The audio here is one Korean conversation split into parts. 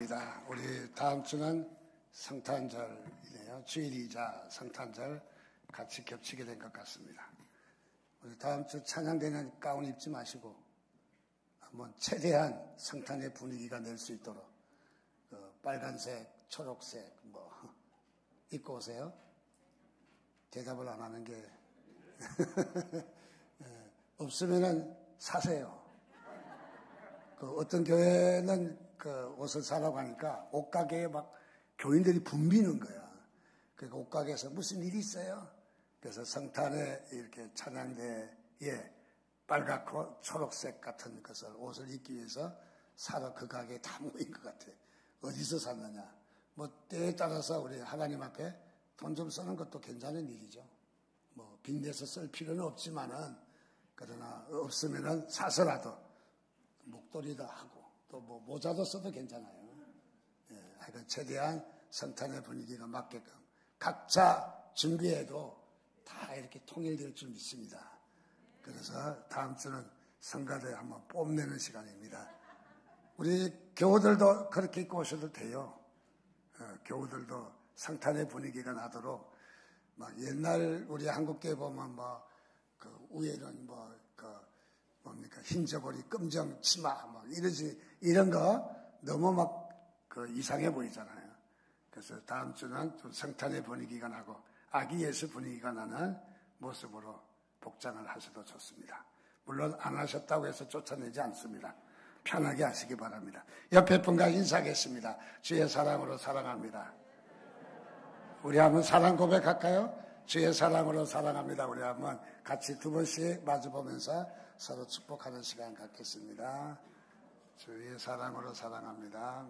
우리 다음 주는 성탄절이네요. 주일이자 성탄절 같이 겹치게 된 것 같습니다. 우리 다음 주 찬양되는 가운 입지 마시고 한번 최대한 성탄의 분위기가 낼 수 있도록 빨간색, 초록색 입고 오세요. 대답을 안 하는 게 없으면은 사세요. 어떤 교회는 옷을 사라고 하니까 옷가게에 막 교인들이 붐비는 거야. 그러니까 옷가게에서 무슨 일이 있어요? 그래서 성탄에 이렇게 찬양대에 빨갛고 초록색 같은 것을 옷을 입기 위해서 사러 그 가게에 다 모인 것 같아. 어디서 샀느냐? 때에 따라서 우리 하나님 앞에 돈 좀 쓰는 것도 괜찮은 일이죠. 빚내서 쓸 필요는 없지만은, 그러나 없으면은 사서라도 목도리도 하고 또 모자도 써도 괜찮아요. 하여간 최대한 성탄의 분위기가 맞게끔 각자 준비해도 다 이렇게 통일될 줄 믿습니다. 그래서 다음 주는 성가대 한번 뽐내는 시간입니다. 우리 교우들도 그렇게 입고 오셔도 돼요. 교우들도 성탄의 분위기가 나도록 옛날 우리 한국교회 보면 위에는 흰 저고리, 검정 치마, 이런 거 너무 이상해 보이잖아요. 그래서 다음 주는 좀 성탄의 분위기가 나고 아기 예수 분위기가 나는 모습으로 복장을 하셔도 좋습니다. 물론 안 하셨다고 해서 쫓아내지 않습니다. 편하게 하시기 바랍니다. 옆에 분과 인사하겠습니다. 주의 사랑으로 사랑합니다. 우리 한번 사랑 고백할까요? 주의 사랑으로 사랑합니다. 우리 한번 같이 두 번씩 마주보면서 서로 축복하는 시간 갖겠습니다. 주의 사랑으로 사랑합니다.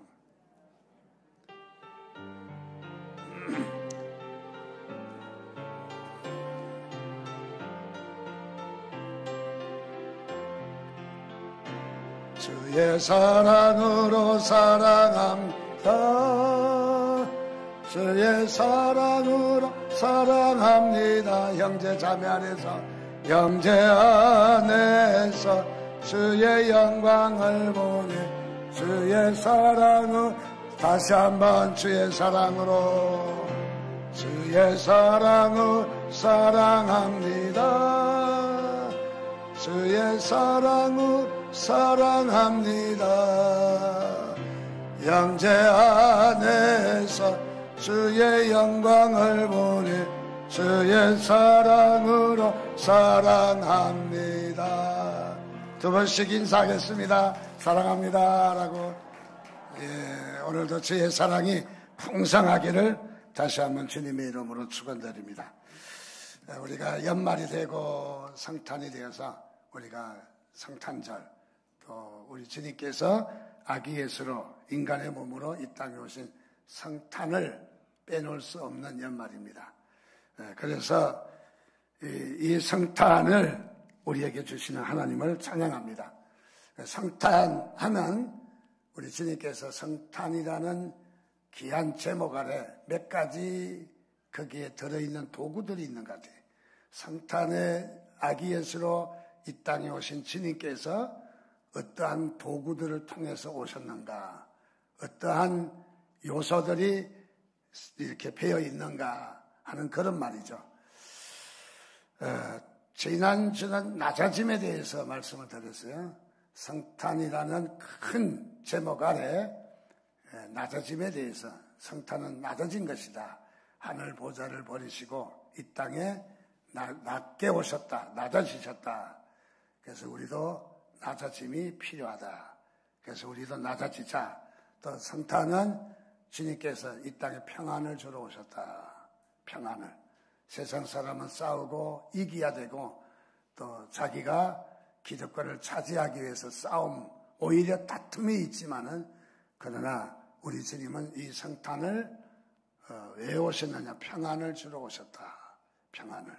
주의 사랑으로 사랑합니다. 주의 사랑으로 사랑합니다. 형제 자매 안에서, 형제 안에서 주의 영광을 보니 주의 사랑으로, 다시 한번 주의 사랑으로, 주의 사랑으로 사랑합니다. 주의 사랑으로 사랑합니다. 형제 안에서 주의 영광을 보니 주의 사랑으로 사랑합니다. 두 번씩 인사하겠습니다. 사랑합니다 라고. 오늘도 주의 사랑이 풍성하기를 다시 한번 주님의 이름으로 축원드립니다. 우리가 연말이 되고 성탄이 되어서 우리가 성탄절, 또 우리 주님께서 아기 예수로 인간의 몸으로 이 땅에 오신 성탄을 빼놓을 수 없는 연말입니다. 그래서 이 성탄을 우리에게 주시는 하나님을 찬양합니다. 성탄하면 우리 주님께서 성탄이라는 귀한 제목 아래 몇 가지 거기에 들어있는 도구들이 있는 것 같아요. 성탄의 아기 예수로 이 땅에 오신 주님께서 어떠한 도구들을 통해서 오셨는가, 어떠한 요소들이 이렇게 배어 있는가 하는 그런 말이죠. 지난주는 낮아짐에 대해서 말씀을 드렸어요. 성탄이라는 큰 제목 아래 낮아짐에 대해서, 성탄은 낮아진 것이다. 하늘 보좌를 버리시고 이 땅에 낮게 오셨다, 낮아지셨다. 그래서 우리도 낮아짐이 필요하다. 그래서 우리도 낮아지자. 또 성탄은 주님께서 이 땅에 평안을 주러 오셨다. 평안을. 세상 사람은 싸우고 이겨야 되고 또 자기가 기득권을 차지하기 위해서 싸움, 오히려 다툼이 있지만은, 그러나 우리 주님은 이 성탄을 왜 오셨느냐? 평안을 주러 오셨다. 평안을.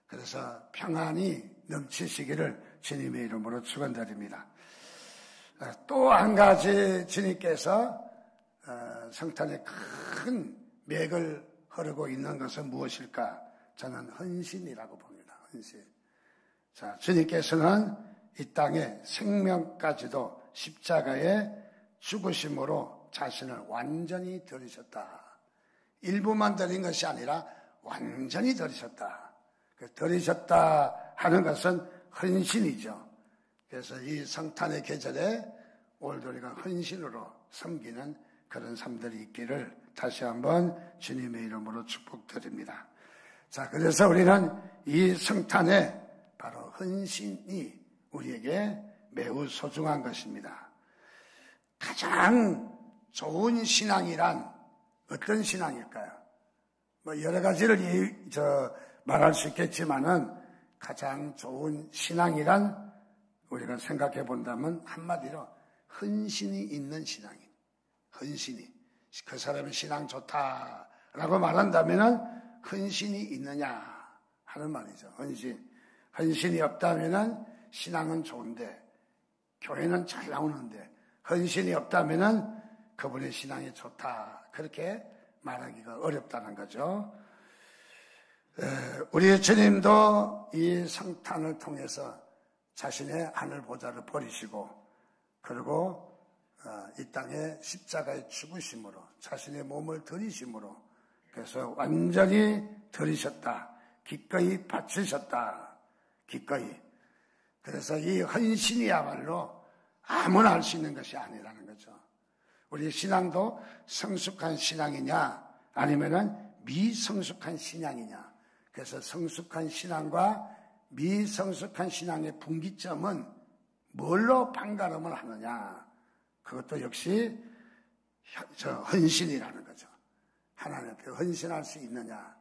그래서 평안이 넘치시기를 주님의 이름으로 축원드립니다. 또 한 가지 주님께서 성탄에 큰 맥을 흐르고 있는 것은 무엇일까? 저는 헌신이라고 봅니다. 헌신. 자, 주님께서는 이 땅에 생명까지도 십자가에 죽으심으로 자신을 완전히 들이셨다. 일부만 들인 것이 아니라 완전히 들이셨다. 들이셨다 하는 것은 헌신이죠. 그래서 이 성탄의 계절에 오늘도 우리가 헌신으로 섬기는 그런 삶들이 있기를 다시 한번 주님의 이름으로 축복드립니다. 자, 그래서 우리는 이 성탄에 바로 헌신이 우리에게 매우 소중한 것입니다. 가장 좋은 신앙이란 어떤 신앙일까요? 뭐 여러 가지를 말할 수 있겠지만은 가장 좋은 신앙이란 우리가 생각해 본다면 한마디로 헌신이 있는 신앙이에요. 헌신이. 그 사람의 신앙 좋다라고 말한다면은 헌신이 있느냐 하는 말이죠. 헌신. 헌신이 없다면은 신앙은 좋은데 교회는 잘 나오는데 헌신이 없다면은 그분의 신앙이 좋다. 그렇게 말하기가 어렵다는 거죠. 우리 주님도 이 성탄을 통해서 자신의 하늘 보좌를 버리시고 그리고 이 땅에 십자가의 죽으심으로 자신의 몸을 들이심으로 그래서 완전히 들이셨다. 기꺼이 바치셨다. 기꺼이. 그래서 이 헌신이야말로 아무나 할 수 있는 것이 아니라는 거죠. 우리 신앙도 성숙한 신앙이냐 아니면은 미성숙한 신앙이냐. 그래서 성숙한 신앙과 미성숙한 신앙의 분기점은 뭘로 판가름을 하느냐. 그것도 역시 헌신이라는 거죠. 하나님 앞에 헌신할 수 있느냐.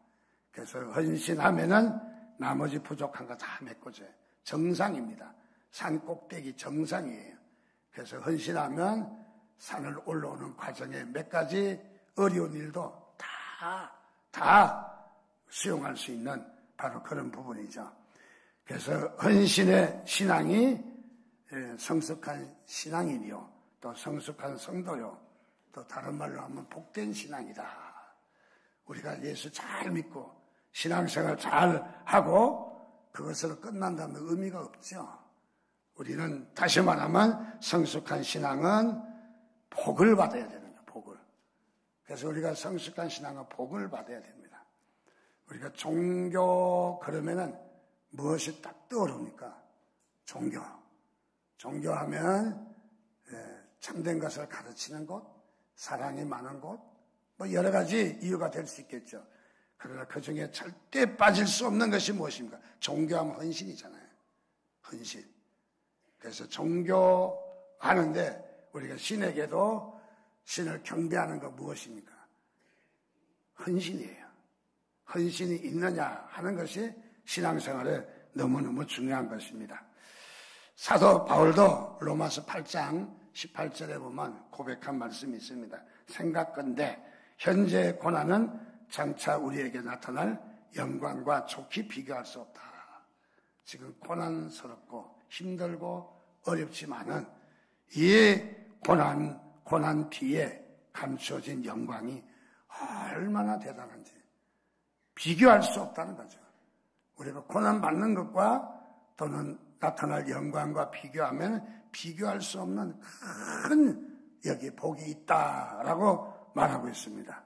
그래서 헌신하면은 나머지 부족한 거 다 메꿔줘요. 정상입니다. 산 꼭대기 정상이에요. 그래서 헌신하면 산을 올라오는 과정에 몇 가지 어려운 일도 다 수용할 수 있는 바로 그런 부분이죠. 그래서 헌신의 신앙이 성숙한 신앙이요. 또 성숙한 성도요. 또 다른 말로 하면 복된 신앙이다. 우리가 예수 잘 믿고 신앙생활 잘 하고 그것으로 끝난다면 의미가 없죠. 우리는 다시 말하면 성숙한 신앙은 복을 받아야 되는 거예요. 복을. 그래서 우리가 성숙한 신앙은 복을 받아야 됩니다. 우리가 종교 그러면은 무엇이 딱 떠오릅니까? 종교. 종교하면 참된 것을 가르치는 곳, 사랑이 많은 곳, 뭐 여러 가지 이유가 될 수 있겠죠. 그러나 그 중에 절대 빠질 수 없는 것이 무엇입니까? 종교하면 헌신이잖아요. 헌신. 그래서 종교하는데 우리가 신에게도 신을 경배하는 거 무엇입니까? 헌신이에요. 헌신이 있느냐 하는 것이 신앙생활에 너무너무 중요한 것입니다. 사도 바울도 로마서 8장 18절에 보면 고백한 말씀이 있습니다. 생각건대 현재의 고난은 장차 우리에게 나타날 영광과 좋게 비교할 수 없다. 지금 고난스럽고 힘들고 어렵지만은 이 고난 뒤에 감추어진 영광이 얼마나 대단한지 비교할 수 없다는 거죠. 우리가 고난 받는 것과 또는 나타날 영광과 비교하면 비교할 수 없는 큰 여기 복이 있다라고 말하고 있습니다.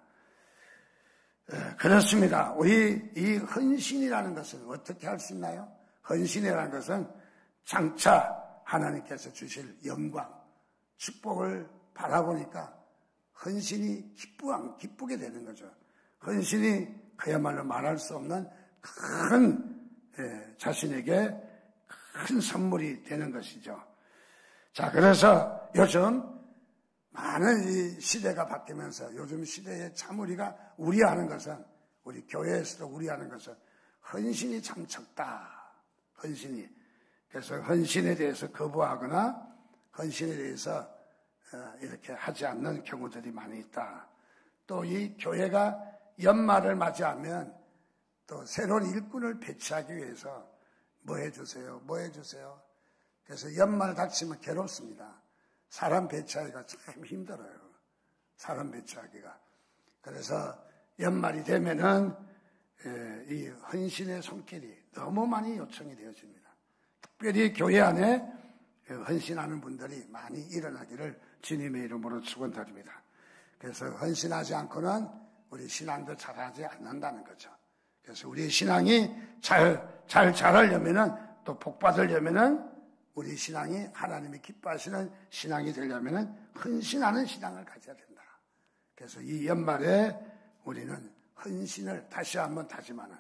그렇습니다. 우리 이 헌신이라는 것은 어떻게 할 수 있나요? 헌신이라는 것은 장차 하나님께서 주실 영광, 축복을 바라보니까 헌신이 기쁘게 되는 거죠. 헌신이 그야말로 말할 수 없는 큰 자신에게 큰 선물이 되는 것이죠. 자, 그래서 요즘 많은 이 시대가 바뀌면서 요즘 시대에 참 우리가 우려하는 것은 우리 교회에서도 우려하는 것은 헌신이 참 적다. 헌신이. 그래서 헌신에 대해서 거부하거나 헌신에 대해서 이렇게 하지 않는 경우들이 많이 있다. 또 이 교회가 연말을 맞이하면 또 새로운 일꾼을 배치하기 위해서 뭐 해주세요. 그래서 연말 닥치면 괴롭습니다. 사람 배치하기가 참 힘들어요. 사람 배치하기가. 그래서 연말이 되면은 이 헌신의 손길이 너무 많이 요청이 되어집니다. 특별히 교회 안에 헌신하는 분들이 많이 일어나기를 주님의 이름으로 축원드립니다. 그래서 헌신하지 않고는 우리 신앙도 잘하지 않는다는 거죠. 그래서 우리 신앙이 잘 자라려면은, 또 복 받으려면은, 우리 신앙이 하나님이 기뻐하시는 신앙이 되려면은 헌신하는 신앙을 가져야 된다. 그래서 이 연말에 우리는 헌신을 다시 한번 다짐하는.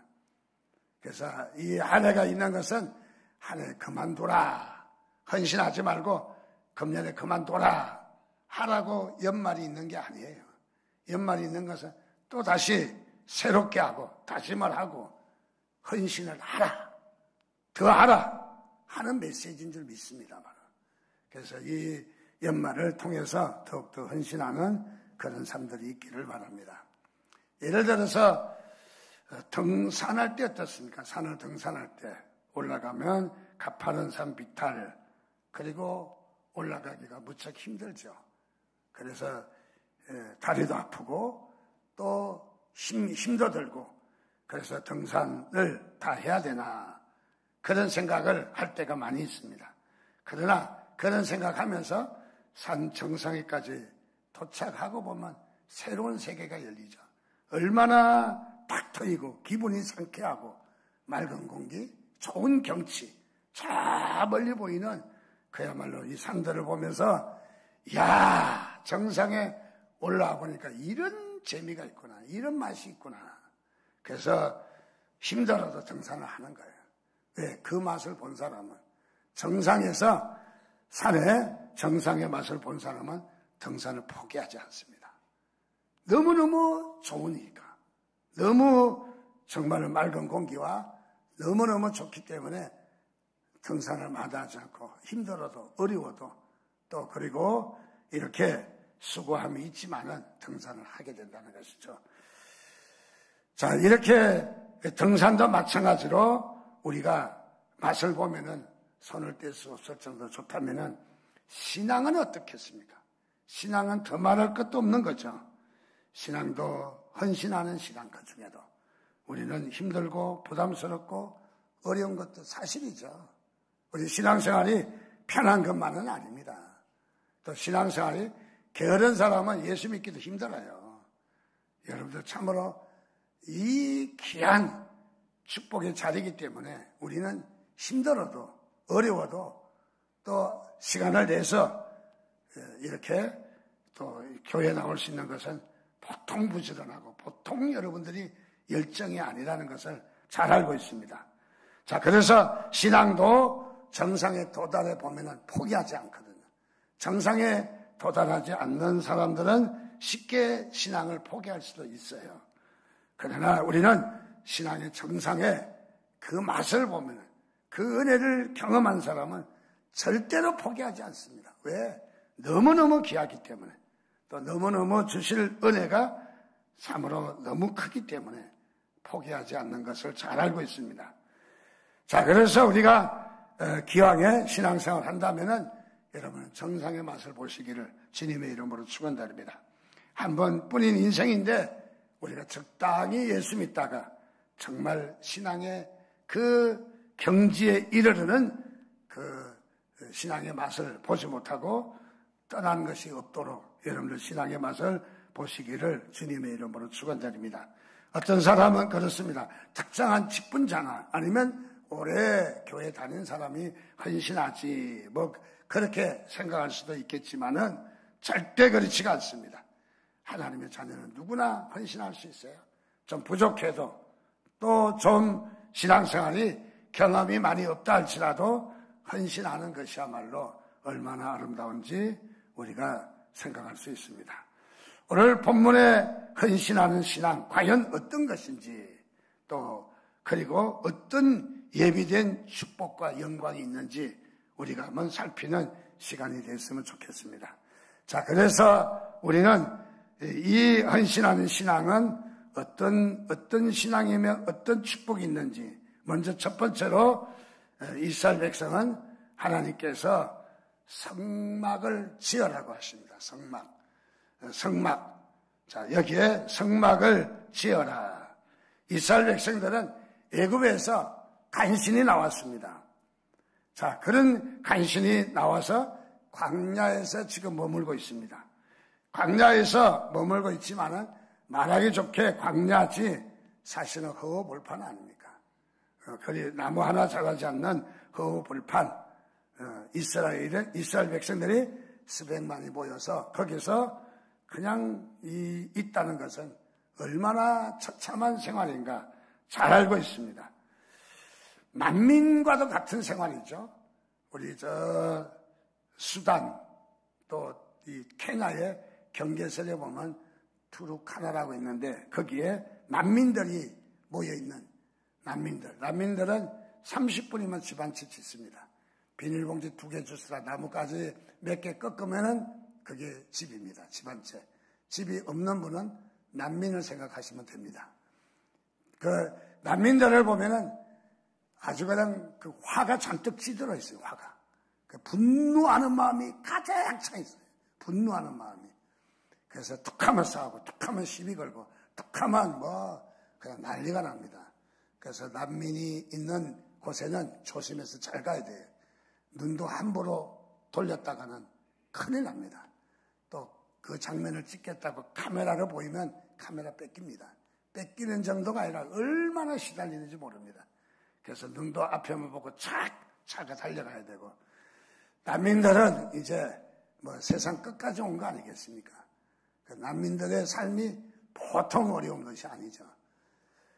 그래서 이 한 해가 있는 것은 한 해 그만둬라. 헌신하지 말고 금년에 그만둬라. 하라고 연말이 있는 게 아니에요. 연말이 있는 것은 또 다시 새롭게 하고 다짐을 하고 헌신을 하라. 더 하라. 하는 메시지인 줄 믿습니다. 그래서 이 연말을 통해서 더욱더 헌신하는 그런 삶들이 있기를 바랍니다. 예를 들어서 등산할 때 어떻습니까? 산을 등산할 때 올라가면 가파른 산 비탈, 그리고 올라가기가 무척 힘들죠. 그래서 다리도 아프고 또 힘도 들고, 그래서 등산을 다 해야 되나 그런 생각을 할 때가 많이 있습니다. 그러나 그런 생각하면서 산 정상에까지 도착하고 보면 새로운 세계가 열리죠. 얼마나 탁 트이고 기분이 상쾌하고 맑은 공기, 좋은 경치, 저 멀리 보이는 그야말로 이 산들을 보면서 야, 정상에 올라와 보니까 이런 재미가 있구나, 이런 맛이 있구나. 그래서 힘들어도 등산을 하는 거예요. 왜? 그 맛을 본 사람은, 정상에서 산에 정상의 맛을 본 사람은 등산을 포기하지 않습니다. 너무너무 좋으니까, 너무 정말 맑은 공기와 너무너무 좋기 때문에 등산을 마다하지 않고 힘들어도 어려워도 또 그리고 이렇게 수고함이 있지만은 등산을 하게 된다는 것이죠. 자, 이렇게 등산도 마찬가지로 우리가 맛을 보면은 손을 뗄 수 없을 정도로 좋다면은 신앙은 어떻겠습니까? 신앙은 더 말할 것도 없는 거죠. 신앙도 헌신하는 신앙, 그 중에도 우리는 힘들고 부담스럽고 어려운 것도 사실이죠. 우리 신앙생활이 편한 것만은 아닙니다. 또 신앙생활이 게으른 사람은 예수 믿기도 힘들어요. 여러분들 참으로 이 귀한 축복의 자리이기 때문에 우리는 힘들어도 어려워도 또 시간을 내서 이렇게 또 교회에 나올 수 있는 것은 보통 부지런하고 보통 여러분들이 열정이 아니라는 것을 잘 알고 있습니다. 자, 그래서 신앙도 정상에 도달해 보면은 포기하지 않거든요. 정상에 도달하지 않는 사람들은 쉽게 신앙을 포기할 수도 있어요. 그러나 우리는 신앙의 정상에 그 맛을 보면, 그 은혜를 경험한 사람은 절대로 포기하지 않습니다. 왜? 너무너무 귀하기 때문에, 또 너무너무 주실 은혜가 참으로 너무 크기 때문에 포기하지 않는 것을 잘 알고 있습니다. 자, 그래서 우리가 기왕에 신앙생활을 한다면은 여러분 정상의 맛을 보시기를 주님의 이름으로 축원드립니다. 한 번뿐인 인생인데 우리가 적당히 예수 믿다가 정말 신앙의 그 경지에 이르르는 그 신앙의 맛을 보지 못하고 떠나는 것이 없도록 여러분들 신앙의 맛을 보시기를 주님의 이름으로 축원드립니다. 어떤 사람은 그렇습니다. 특정한 직분자나 아니면 오래 교회 다닌 사람이 헌신하지 뭐 그렇게 생각할 수도 있겠지만은 절대 그렇지가 않습니다. 하나님의 자녀는 누구나 헌신할 수 있어요. 좀 부족해도 또 좀 신앙생활이 경험이 많이 없다 할지라도 헌신하는 것이야말로 얼마나 아름다운지 우리가 생각할 수 있습니다. 오늘 본문에 헌신하는 신앙 과연 어떤 것인지, 또 그리고 어떤 예비된 축복과 영광이 있는지 우리가 한번 살피는 시간이 됐으면 좋겠습니다. 자, 그래서 우리는 이 헌신하는 신앙은 어떤 신앙이며 어떤 축복이 있는지, 먼저 첫 번째로 이스라엘 백성은 하나님께서 성막을 지으라고 하십니다. 성막. 자, 여기에 성막을 지어라. 이스라엘 백성들은 애굽에서 간신히 나왔습니다. 자, 그런 간신히 나와서 광야에서 지금 머물고 있습니다. 광야에서 머물고 있지만은 말하기 좋게 광야지 사실은 허허벌판 아닙니까? 거기 나무 하나 자라지 않는 허허벌판. 이스라엘 백성들이 수백만이 모여서 거기서 그냥 있다는 것은 얼마나 처참한 생활인가 잘 알고 있습니다. 난민과도 같은 생활이죠. 우리 수단 또 이 케냐의 경계선에 보면 투르카나라고 있는데 거기에 난민들이 모여있는 난민들은 30분이면 집 한 채 짓습니다. 비닐봉지 2개 주스라 나무까지 몇 개 꺾으면은 그게 집입니다. 집 한 채. 집이 없는 분은 난민을 생각하시면 됩니다. 그 난민들을 보면은 아주 그냥 그 화가 잔뜩 찌들어 있어요. 화가. 그 분노하는 마음이 가득 차 있어요. 분노하는 마음이. 그래서 툭하면 싸우고 툭하면 시비 걸고 툭하면 그냥 난리가 납니다. 그래서 난민이 있는 곳에는 조심해서 잘 가야 돼요. 눈도 함부로 돌렸다가는 큰일 납니다. 또 그 장면을 찍겠다고 카메라로 보이면 카메라 뺏깁니다. 뺏기는 정도가 아니라 얼마나 시달리는지 모릅니다. 그래서 눈도 앞에만 보고 차가 달려가야 되고 난민들은 이제 세상 끝까지 온 거 아니겠습니까? 그 난민들의 삶이 보통 어려운 것이 아니죠.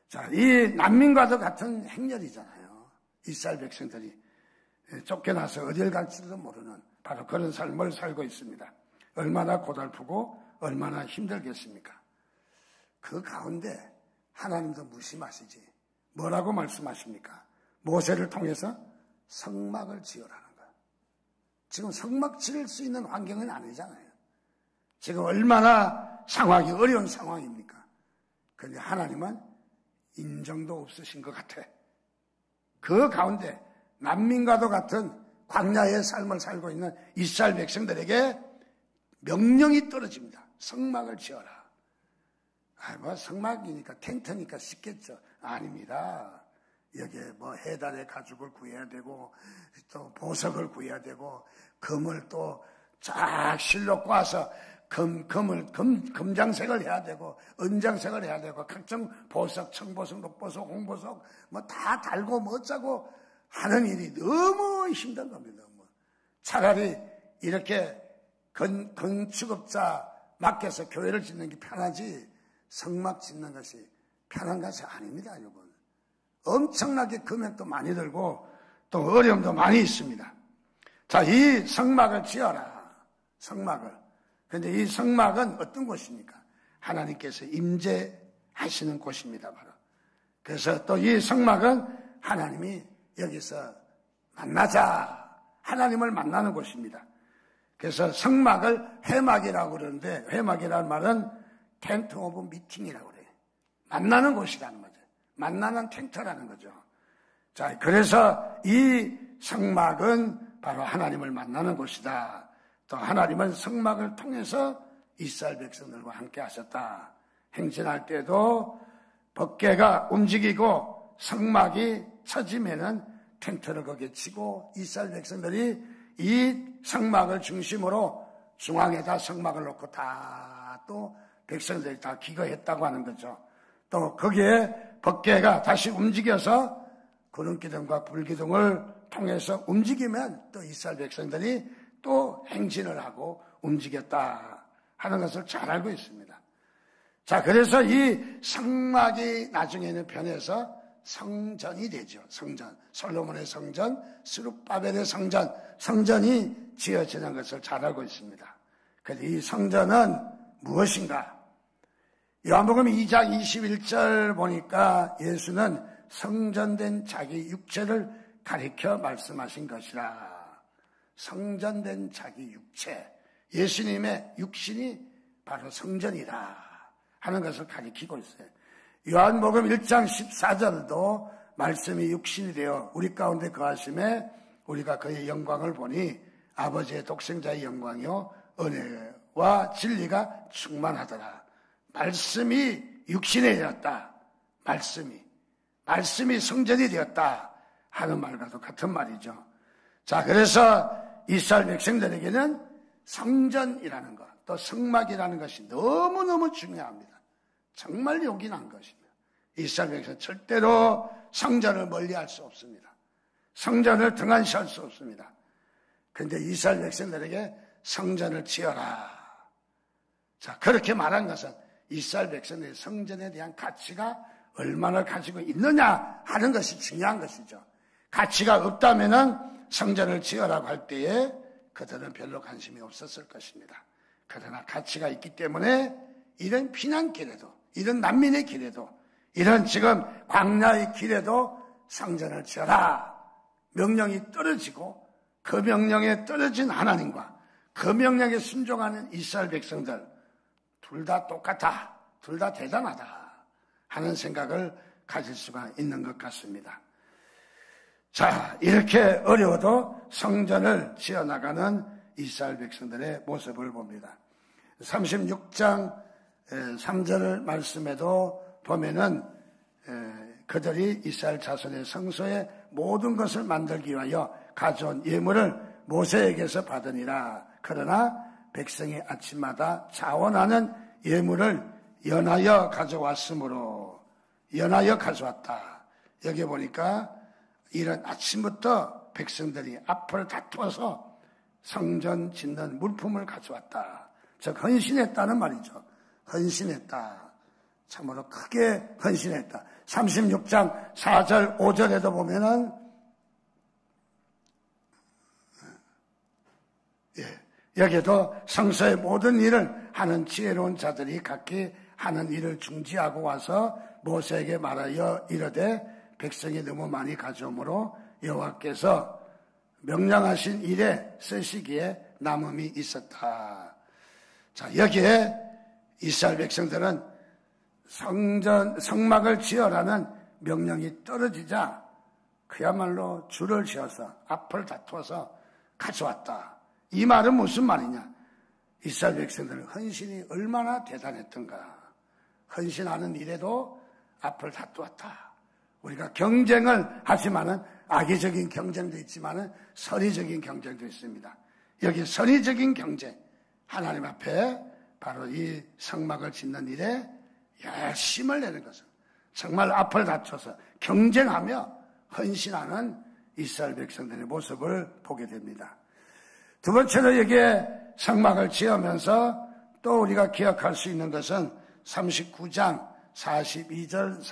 자, 이 난민과도 같은 행렬이잖아요. 이스라엘 백성들이 쫓겨나서 어딜 갈지도 모르는 바로 그런 삶을 살고 있습니다. 얼마나 고달프고 얼마나 힘들겠습니까? 그 가운데 하나님도 무심하시지. 뭐라고 말씀하십니까? 모세를 통해서 성막을 지으라는 거예요. 지금 성막 지을 수 있는 환경은 아니잖아요. 지금 얼마나 상황이 어려운 상황입니까? 그런데 하나님은 인정도 없으신 것 같아. 그 가운데 난민과도 같은 광야의 삶을 살고 있는 이스라엘 백성들에게 명령이 떨어집니다. 성막을 지어라. 성막이니까 텐트니까 쉽겠죠. 아닙니다. 여기에 해달의 가죽을 구해야 되고 또 보석을 구해야 되고 금을 또 쫙 실로 꽈서 금장색을 해야 되고 은장색을 해야 되고 각종 보석, 청보석, 녹보석, 홍보석 다 달고 어쩌고 하는 일이 너무 힘든 겁니다. 차라리 이렇게 건축업자 맡겨서 교회를 짓는 게 편하지 성막 짓는 것이 편한 것이 아닙니다, 여러분. 엄청나게 금액도 많이 들고 또 어려움도 많이 있습니다. 자, 이 성막을 지어라. 성막을. 그런데 이 성막은 어떤 곳입니까? 하나님께서 임재하시는 곳입니다, 바로. 그래서 또 이 성막은 하나님이 여기서 만나자. 하나님을 만나는 곳입니다. 그래서 성막을 회막이라고 그러는데 회막이라는 말은 텐트 오브 미팅이라고 그래요. 만나는 곳이라는 거죠. 만나는 텐트라는 거죠. 자, 그래서 이 성막은 바로 하나님을 만나는 곳이다. 또 하나님은 성막을 통해서 이스라엘 백성들과 함께 하셨다. 행진할 때도 법궤가 움직이고 성막이 쳐지면은 텐트를 거기에 치고 이스라엘 백성들이 이 성막을 중심으로 중앙에다 성막을 놓고 다 또 백성들이 다 기거했다고 하는 거죠. 또 거기에 법궤가 다시 움직여서 구름기둥과 불기둥을 통해서 움직이면 또 이스라엘 백성들이 또 행진을 하고 움직였다 하는 것을 잘 알고 있습니다. 자, 그래서 이 성막이 나중에는 변해서 성전이 되죠. 성전. 솔로몬의 성전, 스룹바벨의 성전, 성전이 지어지는 것을 잘 알고 있습니다. 그래서 이 성전은 무엇인가? 요한복음 2장 21절 보니까 예수는 성전된 자기 육체를 가리켜 말씀하신 것이라. 성전된 자기 육체. 예수님의 육신이 바로 성전이다 하는 것을 가리키고 있어요. 요한복음 1장 14절도 말씀이 육신이 되어 우리 가운데 거하심에 우리가 그의 영광을 보니 아버지의 독생자의 영광이요 은혜와 진리가 충만하더라. 말씀이 육신이 되었다. 말씀이 성전이 되었다 하는 말과도 같은 말이죠. 자, 그래서 이스라엘 백성들에게는 성전이라는 것, 또 성막이라는 것이 너무너무 중요합니다. 정말 요긴한 것입니다. 이스라엘 백성은 절대로 성전을 멀리할 수 없습니다. 성전을 등한시할 수 없습니다. 그런데 이스라엘 백성들에게 성전을 지어라. 자, 그렇게 말한 것은 이스라엘 백성들의 성전에 대한 가치가 얼마나 가지고 있느냐 하는 것이 중요한 것이죠. 가치가 없다면은 성전을 지어라고 할 때에 그들은 별로 관심이 없었을 것입니다. 그러나 가치가 있기 때문에 이런 피난길에도, 이런 난민의 길에도, 이런 지금 광야의 길에도 성전을 지어라 명령이 떨어지고, 그 명령에 떨어진 하나님과 그 명령에 순종하는 이스라엘 백성들 둘 다 똑같아, 둘 다 대단하다 하는 생각을 가질 수가 있는 것 같습니다. 자, 이렇게 어려워도 성전을 지어나가는 이스라엘 백성들의 모습을 봅니다. 36장 3절 말씀에도 보면은 그들이 이스라엘 자손의 성소에 모든 것을 만들기 위하여 가져온 예물을 모세에게서 받으니라. 그러나 백성이 아침마다 자원하는 예물을 연하여 가져왔으므로, 연하여 가져왔다. 여기 보니까 이런 아침부터 백성들이 앞을 다투어서 성전 짓는 물품을 가져왔다. 즉 헌신했다는 말이죠. 헌신했다. 참으로 크게 헌신했다. 36장 4절 5절에도 보면은 여기에도 성소의 모든 일을 하는 지혜로운 자들이 각기 하는 일을 중지하고 와서 모세에게 말하여 이르되 백성이 너무 많이 가져오므로 여호와께서 명령하신 일에 쓰시기에 남음이 있었다. 자, 여기에 이스라엘 백성들은 성막을 지어라는 명령이 떨어지자 그야말로 줄을 지어서 앞을 다투어서 가져왔다. 이 말은 무슨 말이냐? 이스라엘 백성들은 헌신이 얼마나 대단했던가. 헌신하는 일에도 앞을 다투었다. 우리가 경쟁을 하지만은 악의적인 경쟁도 있지만은 선의적인 경쟁도 있습니다. 여기 선의적인 경쟁, 하나님 앞에 바로 이 성막을 짓는 일에 열심을 내는 것은 정말 앞을 다쳐서 경쟁하며 헌신하는 이스라엘 백성들의 모습을 보게 됩니다. 두 번째로 여기에 성막을 지으면서 또 우리가 기억할 수 있는 것은 39장 42절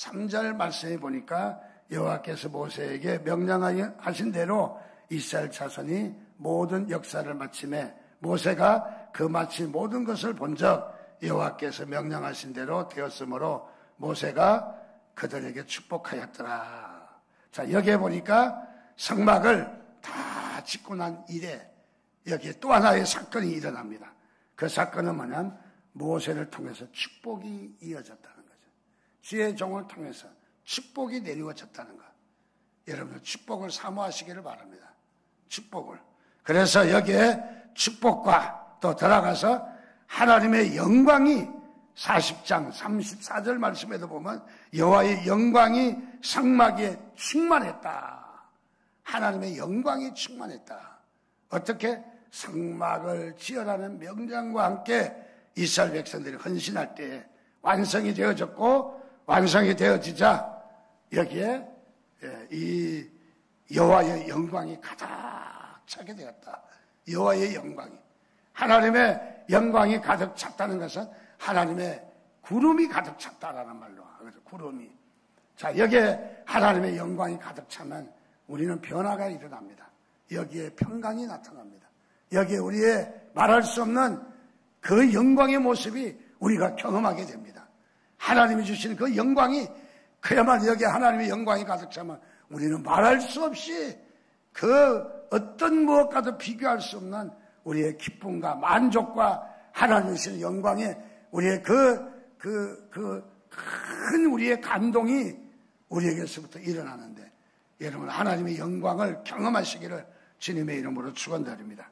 43절 말씀에 보니까 여호와께서 모세에게 명령하신 대로 이스라엘 자손이 모든 역사를 마침에 모세가 그 마친 모든 것을 본적 여호와께서 명령하신 대로 되었으므로 모세가 그들에게 축복하였더라. 자, 여기에 보니까 성막을 다 짓고 난 이래 여기에 또 하나의 사건이 일어납니다. 그 사건은 뭐냐면 모세를 통해서 축복이 이어졌다는 거죠. 주의 종을 통해서 축복이 내리워졌다는 것. 여러분들 축복을 사모하시기를 바랍니다. 축복을. 그래서 여기에 축복과 또 들어가서 하나님의 영광이 40장 34절 말씀에도 보면 여호와의 영광이 성막에 충만했다. 하나님의 영광이 충만했다. 어떻게? 성막을 지으라는 명령과 함께 이스라엘 백성들이 헌신할 때에 완성이 되어졌고, 완성이 되어지자 여기에 이 여호와의 영광이 가득 차게 되었다. 여호와의 영광이, 하나님의 영광이 가득 찼다는 것은 하나님의 구름이 가득 찼다라는 말로 하거든요. 구름이. 자, 여기에 하나님의 영광이 가득 차면 우리는 변화가 일어납니다. 여기에 평강이 나타납니다. 여기에 우리의 말할 수 없는 그 영광의 모습이 우리가 경험하게 됩니다. 하나님이 주신 그 영광이, 그야말로 여기에 하나님의 영광이 가득 차면 우리는 말할 수 없이 그 어떤 무엇과도 비교할 수 없는 우리의 기쁨과 만족과 하나님이 주신 영광에 우리의 큰 우리의 감동이 우리에게서부터 일어나는데, 여러분 하나님의 영광을 경험하시기를 주님의 이름으로 축원드립니다.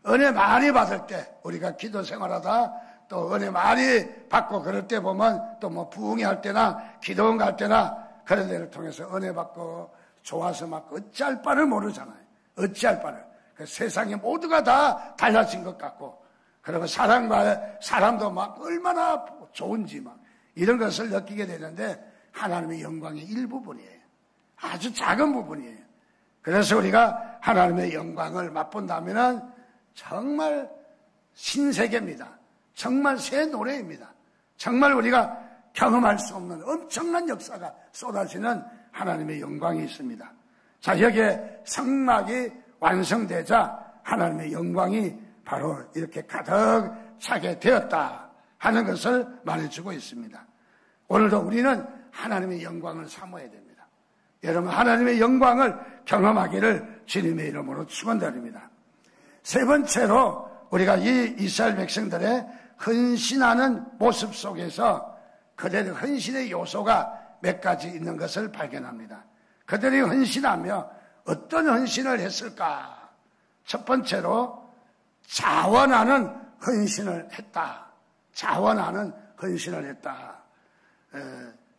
은혜 많이 받을 때, 우리가 기도 생활하다 또 은혜 많이 받고 그럴 때 보면 또 뭐 부흥회 할 때나 기도원 갈 때나 그런 데를 통해서 은혜 받고 좋아서 막 어찌할 바를 모르잖아요. 어찌할 바를. 그 세상의 모두가 다 달라진 것 같고, 그리고 사람과 사람도 막 얼마나 좋은지 막 이런 것을 느끼게 되는데 하나님의 영광의 일부분이에요. 아주 작은 부분이에요. 그래서 우리가 하나님의 영광을 맛본다면 정말 신세계입니다. 정말 새 노래입니다. 정말 우리가 경험할 수 없는 엄청난 역사가 쏟아지는 하나님의 영광이 있습니다. 자, 여기에 성막이 완성되자 하나님의 영광이 바로 이렇게 가득 차게 되었다 하는 것을 말해주고 있습니다. 오늘도 우리는 하나님의 영광을 사모해야 됩니다. 여러분, 하나님의 영광을 경험하기를 주님의 이름으로 축원드립니다. 세 번째로 우리가 이 이스라엘 백성들의 헌신하는 모습 속에서 그들의 헌신의 요소가 몇 가지 있는 것을 발견합니다. 그들이 헌신하며 어떤 헌신을 했을까? 첫 번째로 자원하는 헌신을 했다. 자원하는 헌신을 했다.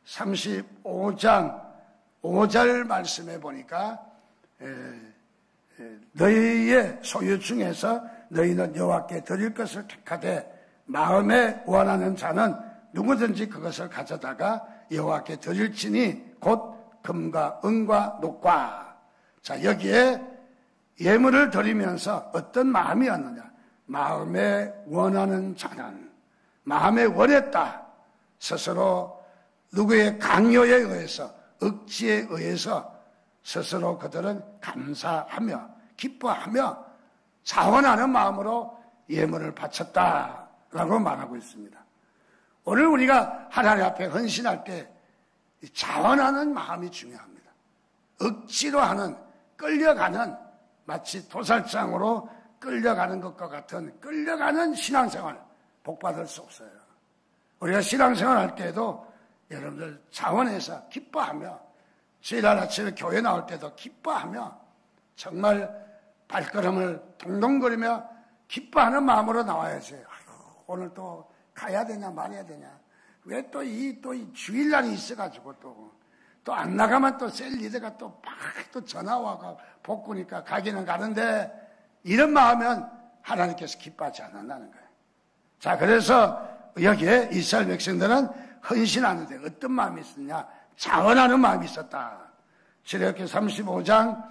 35장 5절 말씀해 보니까 너희의 소유 중에서 너희는 여호와께 드릴 것을 택하되 마음에 원하는 자는 누구든지 그것을 가져다가 여호와께 드릴지니 곧 금과 은과 녹과. 자, 여기에 예물을 드리면서 어떤 마음이었느냐? 마음에 원하는 자는, 마음에 원했다. 스스로 누구의 강요에 의해서, 억지에 의해서 스스로 그들은 감사하며 기뻐하며 자원하는 마음으로 예물을 바쳤다라고 말하고 있습니다. 오늘 우리가 하나님 앞에 헌신할 때 자원하는 마음이 중요합니다. 억지로 하는, 끌려가는, 마치 도살장으로 끌려가는 것과 같은 끌려가는 신앙생활 복받을 수 없어요. 우리가 신앙생활 할 때도 여러분들 자원해서 기뻐하며, 주일날 아침에 교회 나올 때도 기뻐하며 정말 발걸음을 동동거리며 기뻐하는 마음으로 나와야지. 아이고, 오늘 또 가야 되냐 말아야 되냐. 왜 또 이 주일날이 있어가지고 또 안 나가면 또 셀 리더가 또 전화 와가 복구니까 가기는 가는데, 이런 마음은 하나님께서 기뻐하지 않는다는 거예요. 자, 그래서 여기에 이스라엘 백성들은 헌신하는데 어떤 마음이 있었냐? 자원하는 마음이 있었다. 출애굽기 35장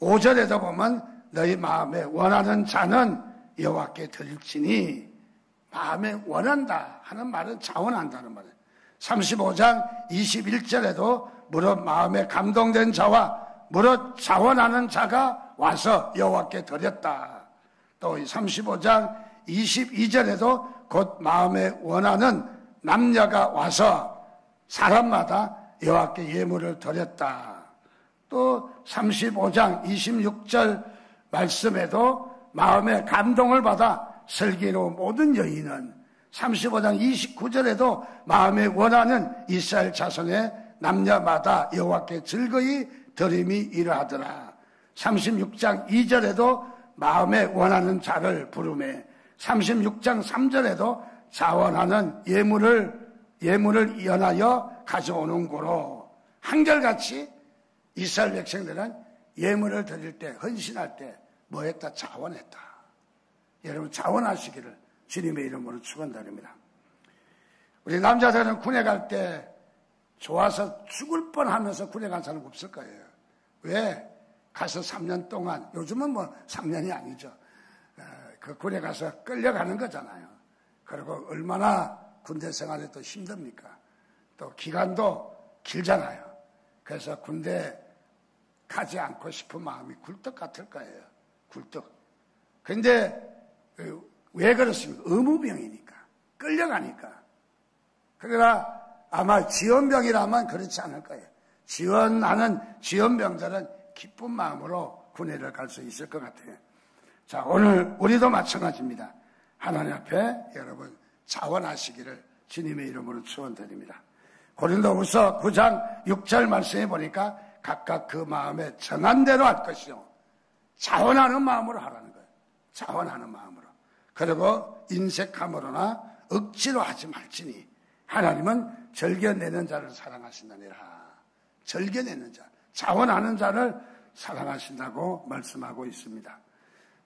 5절에도 보면 너희 마음에 원하는 자는 여호와께 드릴지니, 마음에 원한다 하는 말은 자원한다는 말이에요. 35장 21절에도 무릇 마음에 감동된 자와 무릇 자원하는 자가 와서 여호와께 드렸다. 또 35장 22절에도 곧 마음에 원하는 남녀가 와서 사람마다 여호와께 예물을 드렸다. 또 35장 26절 말씀에도 마음에 감동을 받아 슬기로운 모든 여인은, 35장 29절에도 마음에 원하는 이스라엘 자손의 남녀마다 여호와께 즐거이 드림이 이러하더라. 36장 2절에도 마음에 원하는 자를 부르매, 36장 3절에도 자원하는 예물을 연하여 가져오는 고로, 한결같이 이스라엘 백성들은 예물을 드릴 때, 헌신할 때 뭐 했다? 자원했다. 여러분, 자원하시기를 주님의 이름으로 축원드립니다. 우리 남자들은 군에 갈 때 좋아서 죽을 뻔하면서 군에 간 사람 없을 거예요. 왜? 가서 3년 동안, 요즘은 뭐 3년이 아니죠. 그 군에 가서 끌려가는 거잖아요. 그리고 얼마나 군대 생활이 또 힘듭니까? 또 기간도 길잖아요. 그래서 군대 가지 않고 싶은 마음이 굴뚝 같을 거예요. 굴뚝. 근데 왜 그렇습니까? 의무병이니까. 끌려가니까. 그러나 아마 지원병이라면 그렇지 않을 거예요. 지원하는 지원병들은 기쁜 마음으로 군대를 갈 수 있을 것 같아요. 자, 오늘 우리도 마찬가지입니다. 하나님 앞에 여러분 자원하시기를 주님의 이름으로 축원드립니다. 고린도후서 9장 6절 말씀해 보니까 각각 그 마음에 정한 대로 할 것이요. 자원하는 마음으로 하라는 거예요. 자원하는 마음으로. 그리고 인색함으로나 억지로 하지 말지니 하나님은 즐겨내는 자를 사랑하신다니라. 즐겨내는 자, 자원하는 자를 사랑하신다고 말씀하고 있습니다.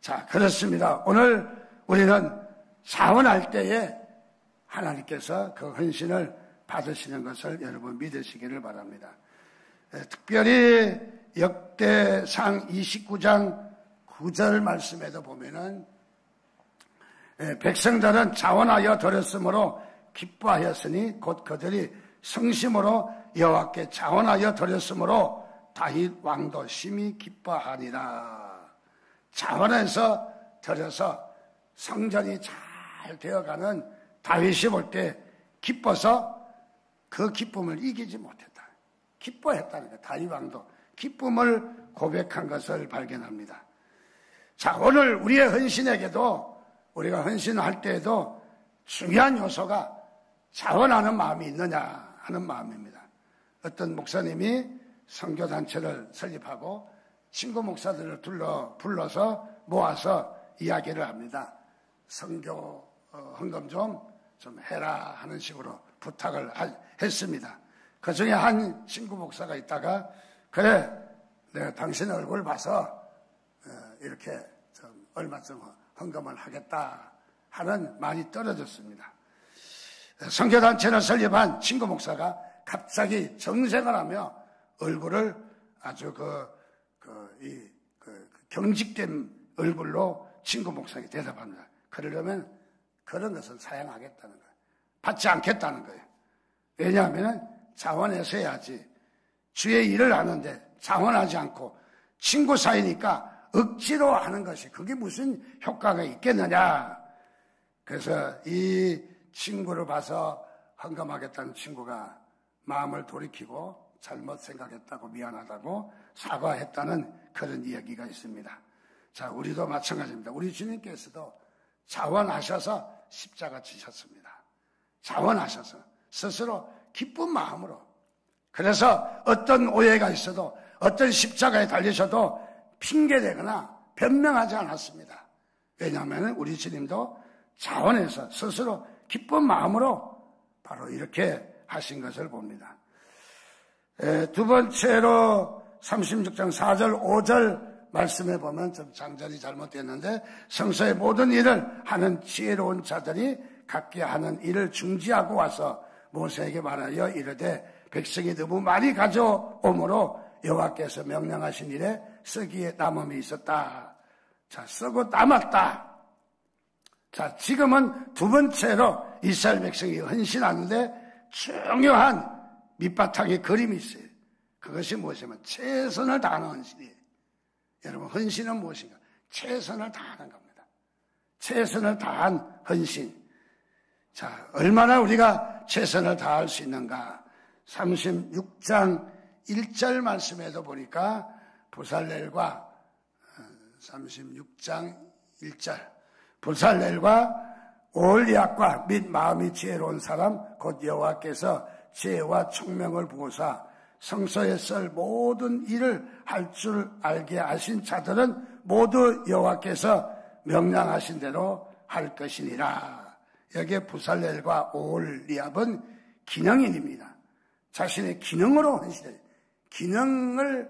자, 그렇습니다. 오늘 우리는 자원할 때에 하나님께서 그 헌신을 받으시는 것을 여러분 믿으시기를 바랍니다. 특별히 역대상 29장 9절 말씀에도 보면은 백성들은 자원하여 드렸으므로 기뻐하였으니 곧 그들이 성심으로 여호와께 자원하여 드렸으므로 다윗 왕도 심히 기뻐하니라. 자원해서 드려서 성전이 잘 되어가는 다윗이 볼 때 기뻐서 그 기쁨을 이기지 못했다. 기뻐했다는 거예요. 다윗 왕도 기쁨을 고백한 것을 발견합니다. 자, 오늘 우리의 헌신에게도 우리가 헌신할 때에도 중요한 요소가 자원하는 마음이 있느냐 하는 마음입니다. 어떤 목사님이 선교단체를 설립하고 친구 목사들을 불러서 모아서 이야기를 합니다. 선교 헌금 좀 해라 하는 식으로 부탁을 했습니다. 그 중에 한 친구 목사가 있다가 그래 내가 당신 얼굴 봐서 이렇게 좀 얼마쯤 헌금을 하겠다 하는 말이 떨어졌습니다. 선교단체를 설립한 친구 목사가 갑자기 정색을 하며 얼굴을 아주 경직된 얼굴로 친구 목사에게 대답합니다. 그러려면 그런 것은 사양하겠다는 거예요. 받지 않겠다는 거예요. 왜냐하면 자원해서 해야지. 주의 일을 하는데 자원하지 않고 친구 사이니까 억지로 하는 것이 그게 무슨 효과가 있겠느냐. 그래서 이 친구를 봐서 헌금하겠다는 친구가 마음을 돌이키고 잘못 생각했다고 미안하다고 사과했다는 그런 이야기가 있습니다. 자, 우리도 마찬가지입니다. 우리 주님께서도 자원하셔서 십자가 지셨습니다. 자원하셔서 스스로 기쁜 마음으로. 그래서 어떤 오해가 있어도 어떤 십자가에 달리셔도 핑계대거나 변명하지 않았습니다. 왜냐하면 우리 주님도 자원해서 스스로 기쁜 마음으로 바로 이렇게 하신 것을 봅니다. 두 번째로 36장 4절 5절 말씀해 보면 좀 장절이 잘못됐는데 성서의 모든 일을 하는 지혜로운 자들이 각기 하는 일을 중지하고 와서 모세에게 말하여 이르되 백성이 너무 많이 가져오므로 여호와께서 명령하신 일에 썩기에 남음이 있었다. 자, 썩고 남았다. 자, 지금은 두 번째로 이스라엘 백성이 헌신하는데 중요한 밑바탕에 그림이 있어요. 그것이 무엇이냐면 최선을 다하는 헌신이에요. 여러분, 헌신은 무엇인가? 최선을 다하는 겁니다. 최선을 다한 헌신. 자, 얼마나 우리가 최선을 다할 수 있는가? 36장 1절 말씀에도 보니까 부살렐과 36장 1절 부살렐과 오홀리압과 및 마음이 지혜로운 사람 곧 여호와께서 지혜와 총명을 부으사 성소에 쓸 모든 일을 할 줄 알게 하신 자들은 모두 여호와께서 명령하신 대로 할 것이니라. 여기에 부살렐과 오홀리압은 기능인입니다. 자신의 기능으로 헌신해요. 기능을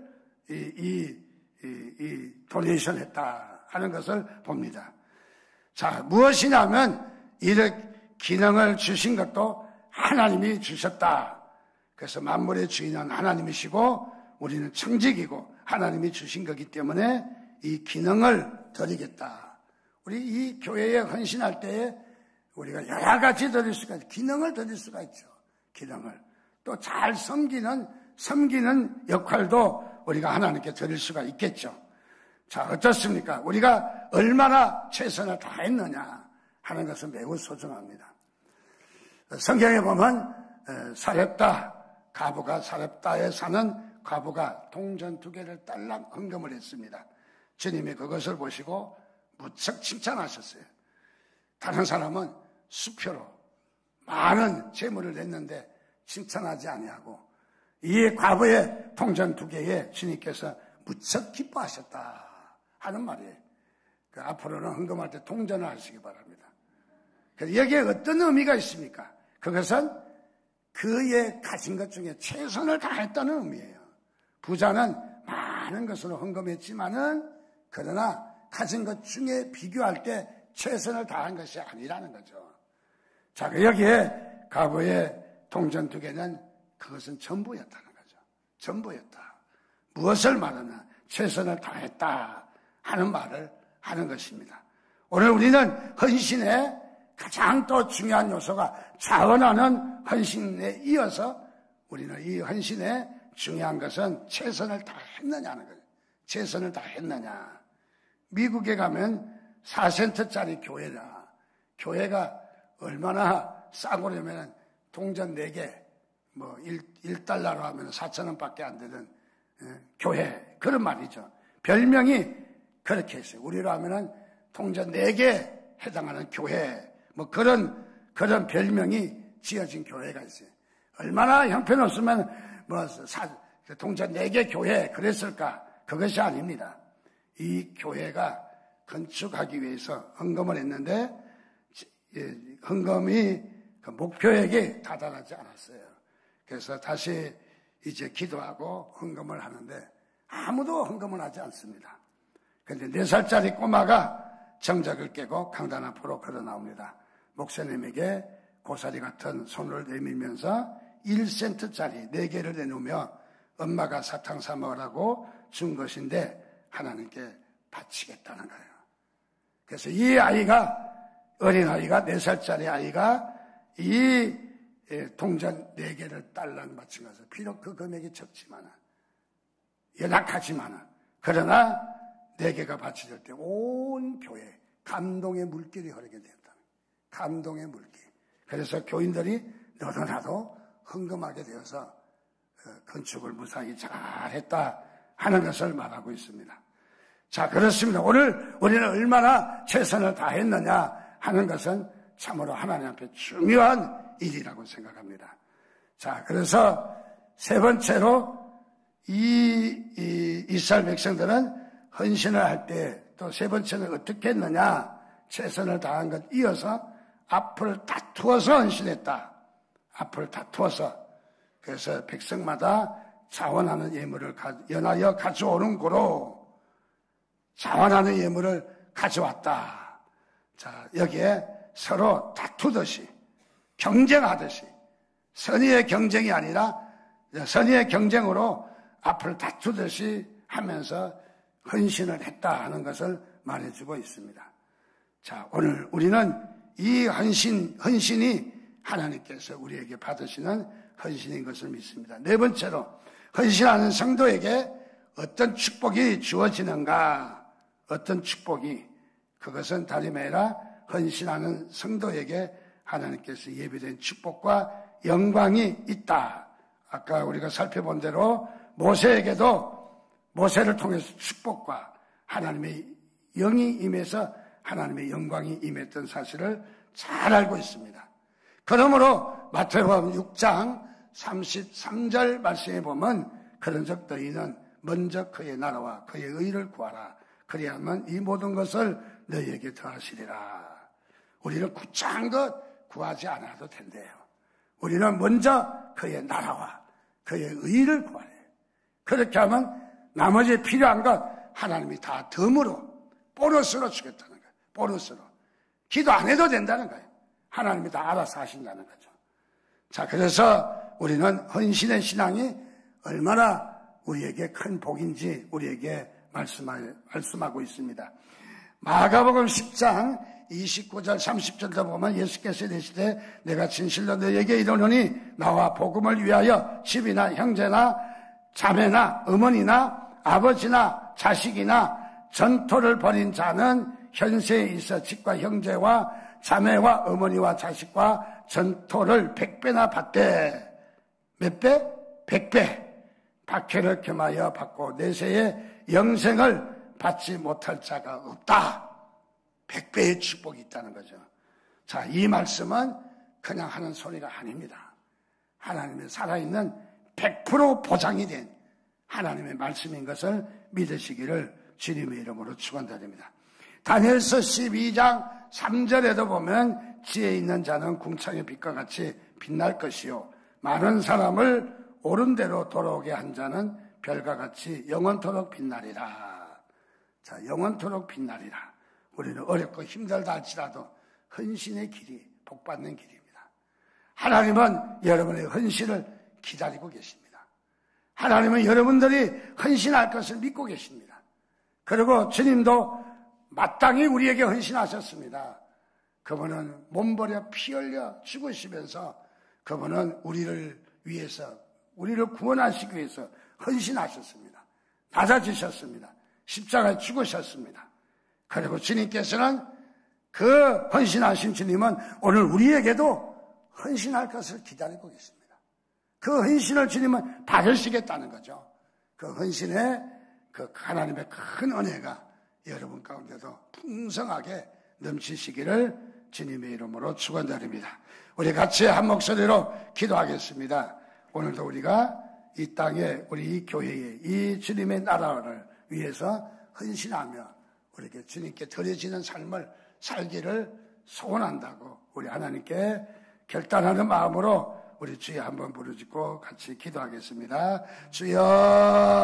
도네이션 했다 하는 것을 봅니다. 자, 무엇이냐면 이 기능을 주신 것도 하나님이 주셨다. 그래서 만물의 주인은 하나님이시고 우리는 청직이고 하나님이 주신 거기 때문에 이 기능을 드리겠다. 우리 이 교회에 헌신할 때에 우리가 여러 가지 드릴 수가 있죠. 기능을 드릴 수가 있죠. 기능을. 또 잘 섬기는 역할도 우리가 하나님께 드릴 수가 있겠죠. 자, 어떻습니까? 우리가 얼마나 최선을 다했느냐 하는 것은 매우 소중합니다. 성경에 보면 사렙다 사렙다에 사는 과부가 동전 2개를 딸랑 헌금을 했습니다. 주님이 그것을 보시고 무척 칭찬하셨어요. 다른 사람은 수표로 많은 재물을 냈는데 칭찬하지 아니하고 이 과부의 동전 2개에 주님께서 무척 기뻐하셨다 하는 말이에요. 그 앞으로는 헌금할 때 동전을 하시기 바랍니다. 그래서 여기에 어떤 의미가 있습니까? 그것은 그의 가진 것 중에 최선을 다했다는 의미예요. 부자는 많은 것으로 헌금했지만은 그러나 가진 것 중에 비교할 때 최선을 다한 것이 아니라는 거죠. 자, 여기에 과거의 동전 2개는 그것은 전부였다는 거죠. 전부였다. 무엇을 말하나? 최선을 다했다 하는 말을 하는 것입니다. 오늘 우리는 헌신의 가장 또 중요한 요소가 자원하는 헌신에 이어서 우리는 이 헌신의 중요한 것은 최선을 다했느냐는 거예요. 최선을 다했느냐. 미국에 가면 4센트짜리 교회가 얼마나 싸고려면 동전 4개, 뭐 1달러로 하면 4,000원밖에 안 되는 교회, 그런 말이죠. 별명이 그렇게 했어요. 우리로 하면은 동전 4개 해당하는 교회, 뭐 그런 별명이 지어진 교회가 있어요. 얼마나 형편없으면 동전 4개 교회 그랬을까? 그것이 아닙니다. 이 교회가 건축하기 위해서 헌금을 했는데 헌금이 그 목표액에 다다르지 않았어요. 그래서 다시 이제 기도하고 헌금을 하는데 아무도 헌금을 하지 않습니다. 그런데 4살짜리 꼬마가 정적을 깨고 강단 앞으로 걸어 나옵니다. 목사님에게 고사리 같은 손을 내밀면서 1센트짜리 4개를 내놓으며 엄마가 사탕 사 먹으라고 준 것인데 하나님께 바치겠다는 거예요. 그래서 이 아이가, 어린아이가, 4살짜리 아이가 이 동전 4개를 달랑 바친 것을, 비록 그 금액이 적지만, 연약하지만, 그러나 4개가 바쳐질 때 온 교회에 감동의 물길이 흐르게 되었다. 감동의 물길. 그래서 교인들이 너도 나도 헌금하게 되어서 건축을 무사히 잘했다 하는 것을 말하고 있습니다. 자, 그렇습니다. 오늘 우리는 얼마나 최선을 다했느냐 하는 것은 참으로 하나님 앞에 중요한 일이라고 생각합니다. 자, 그래서 3번째로 이 이스라엘 백성들은 헌신을 할 때 또 3번째는 어떻게 했느냐, 최선을 다한 것 이어서 앞을 다투어서 헌신했다. 앞을 다투어서. 그래서 백성마다 자원하는 예물을 연하여 가져오는 고로 자원하는 예물을 가져왔다. 자, 여기에 서로 다투듯이, 경쟁하듯이, 선의의 경쟁이 아니라 선의의 경쟁으로 앞을 다투듯이 하면서 헌신을 했다 하는 것을 말해주고 있습니다. 자, 오늘 우리는 이 헌신이 하나님께서 우리에게 받으시는 헌신인 것을 믿습니다. 4번째로, 헌신하는 성도에게 어떤 축복이 주어지는가? 어떤 축복이? 그것은 다름이 아니라 헌신하는 성도에게 하나님께서 예비된 축복과 영광이 있다. 아까 우리가 살펴본 대로 모세에게도 모세를 통해서 축복과 하나님의 영이 임해서 하나님의 영광이 임했던 사실을 잘 알고 있습니다. 그러므로 마태복음 6장 33절 말씀에 보면, 그런즉 너희는 먼저 그의 나라와 그의 의를 구하라. 그리하면 이 모든 것을 너희에게 더하시리라. 우리는 구차한 것 구하지 않아도 된대요. 우리는 먼저 그의 나라와 그의 의를 구하래요. 그렇게 하면 나머지 필요한 것 하나님이 다 덤으로 보너스로 주겠다는 거예요. 보너스로. 기도 안 해도 된다는 거예요. 하나님이 다 알아서 하신다는 거죠. 자, 그래서 우리는 헌신의 신앙이 얼마나 우리에게 큰 복인지 우리에게 말씀하고 있습니다. 마가복음 10장 29절 30절도 보면 예수께서 이르시되 내가 진실로 너희에게 이르노니 나와 복음을 위하여 집이나 형제나 자매나 어머니나 아버지나 자식이나 전토를 벌인 자는 현세에 있어 집과 형제와 자매와 어머니와 자식과 전토를 100배나 받되, 몇 배? 100배. 박해를 겸하여 받고 내세에 영생을 받지 못할 자가 없다. 100배의 축복이 있다는 거죠. 자, 이 말씀은 그냥 하는 소리가 아닙니다. 하나님의 살아있는 100% 보장이 된 하나님의 말씀인 것을 믿으시기를 주님의 이름으로 축원드립니다. 다니엘서 12장 3절에도 보면 지혜 있는 자는 궁창의 빛과 같이 빛날 것이요 많은 사람을 옳은 대로 돌아오게 한 자는 별과 같이 영원토록 빛나리라. 자, 영원토록 빛나리라. 우리는 어렵고 힘들다 할지라도 헌신의 길이 복받는 길입니다. 하나님은 여러분의 헌신을 기다리고 계십니다. 하나님은 여러분들이 헌신할 것을 믿고 계십니다. 그리고 주님도 마땅히 우리에게 헌신하셨습니다. 그분은 몸버려 피 흘려 죽으시면서 그분은 우리를 위해서, 우리를 구원하시기 위해서 헌신하셨습니다. 낮아지셨습니다. 십자가에 죽으셨습니다. 그리고 주님께서는 그 헌신하신 주님은 오늘 우리에게도 헌신할 것을 기다리고 계십니다. 그 헌신을 주님은 받으시겠다는 거죠. 그 헌신에 그 하나님의 큰 은혜가 여러분 가운데도 풍성하게 넘치시기를 주님의 이름으로 축원드립니다. 우리 같이 한 목소리로 기도하겠습니다. 오늘도 우리가 이 땅에, 우리 이 교회에, 이 주님의 나라를 위해서 헌신하며 우리에게 주님께 드려지는 삶을 살기를 소원한다고 우리 하나님께 결단하는 마음으로 우리 주여 한번 부르짖고 같이 기도하겠습니다. 주여.